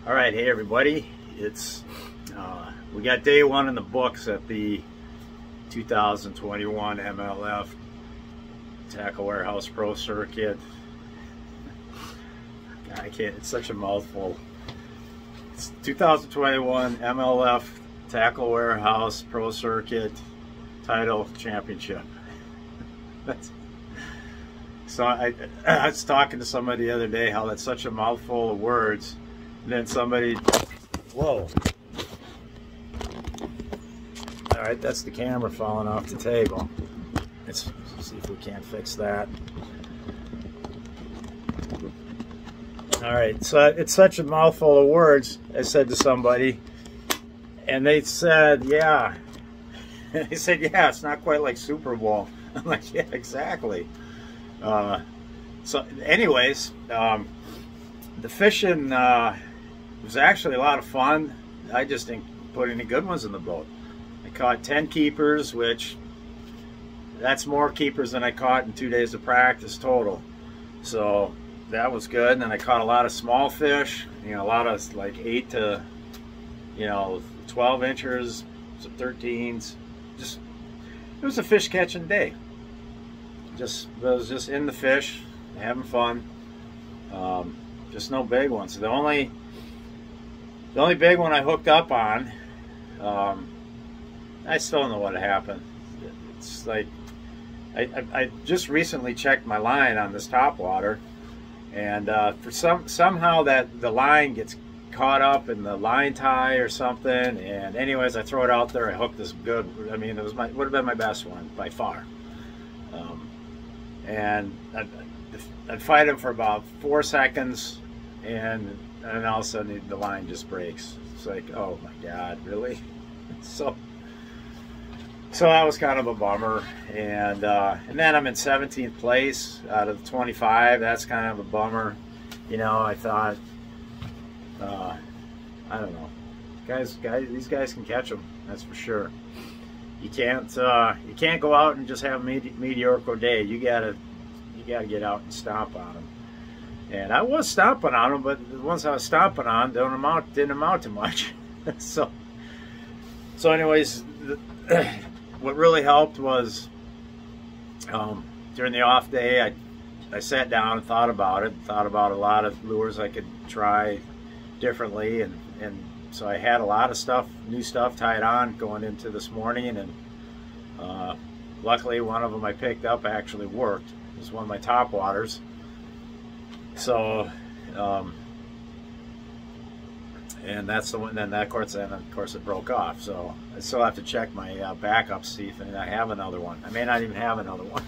All right, hey everybody. It's we got day one in the books at the 2021 MLF Tackle Warehouse Pro Circuit. I can't. It's such a mouthful. It's 2021 MLF Tackle Warehouse Pro Circuit Title Championship. So I was talking to somebody the other day how that's such a mouthful of words. And then somebody, whoa. All right, that's the camera falling off the table. Let's see if we can't fix that. All right, so it's such a mouthful of words, I said to somebody, and they said, yeah. They said, yeah, it's not quite like Super Bowl. I'm like, yeah, exactly. So anyways, the fishing was actually a lot of fun. I just didn't put any good ones in the boat. I caught 10 keepers, which that's more keepers than I caught in 2 days of practice total. So that was good. And then I caught a lot of small fish, you know, a lot of like 8 to, 12 inches, some 13s. Just, it was a fish catching day. I was just in the fish, having fun. Just no big ones. The only big one I hooked up on, I still don't know what happened. It's like I just recently checked my line on this topwater, and for somehow that the line gets caught up in the line tie or something. And anyways, I throw it out there. I hooked this good. I mean, it would have been my best one by far. And I'd fight him for about 4 seconds, and all of a sudden the line just breaks. It's like, oh my God, really? So that was kind of a bummer. And then I'm in 17th place out of 25. That's kind of a bummer. I thought, I don't know, these guys can catch them. That's for sure. You can't go out and just have a mediocre day. You gotta get out and stomp on them. And I was stomping on them, but the ones I was stomping on didn't amount to much. so anyways, what really helped was during the off day, I sat down and thought about a lot of lures I could try differently, and so I had a lot of new stuff tied on going into this morning, and luckily one of them I picked up actually worked. It was one of my top waters. So, and that's the one. Then of course it broke off. So I still have to check my backup, see if I have another one. I may not even have another one,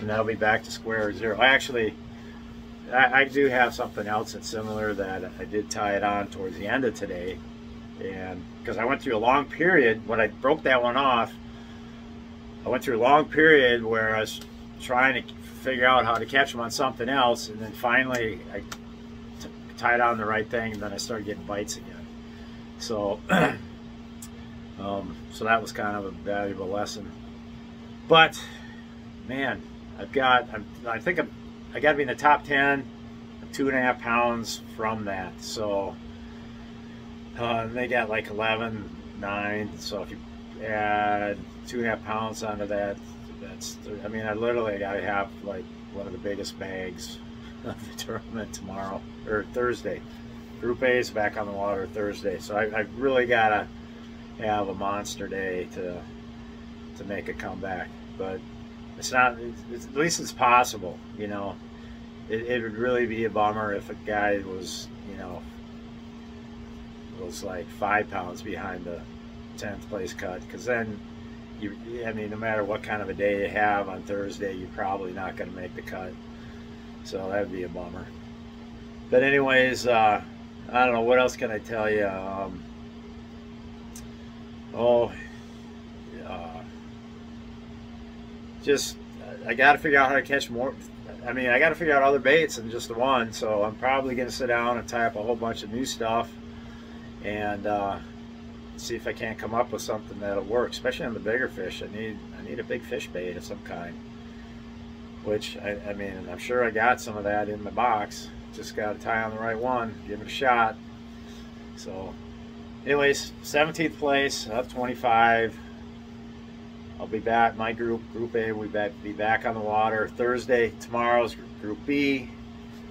and that'll be back to square zero. Actually, I do have something else that's similar that I did tie it on towards the end of today, and because I went through a long period when I broke that one off, I went through a long period where I was trying to figure out how to catch them on something else, and then finally I tied on the right thing, and then I started getting bites again. So so that was kind of a valuable lesson. But man, I think I got to be in the top 10, 2.5 pounds from that. So they got like 11.9. So if you add 2.5 pounds onto that, I mean, I literally got to have like one of the biggest bags of the tournament tomorrow or Thursday. Group A is back on the water Thursday, so I really got to have a monster day to make a comeback. But it's not. At least it's possible. It would really be a bummer if a guy was like 5 pounds behind the 10th place cut, because then I mean, no matter what kind of a day you have on Thursday, you're probably not going to make the cut. So that would be a bummer. But anyways, I don't know, what else can I tell you? Just I got to figure out how to catch more. I mean, I got to figure out other baits than just the one. So I'm probably going to sit down and tie up a whole bunch of new stuff, and see if I can't come up with something that'll work, especially on the bigger fish. I need a big fish bait of some kind, which I mean, I'm sure I got some of that in my box. Just got to tie on the right one, give it a shot. So, anyways, 17th place, up 25. I'll be back. My group A, will be back on the water Thursday. Tomorrow's Group B.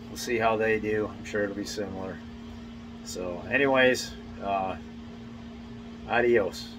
We'll see how they do. I'm sure it'll be similar. So, anyways, adios.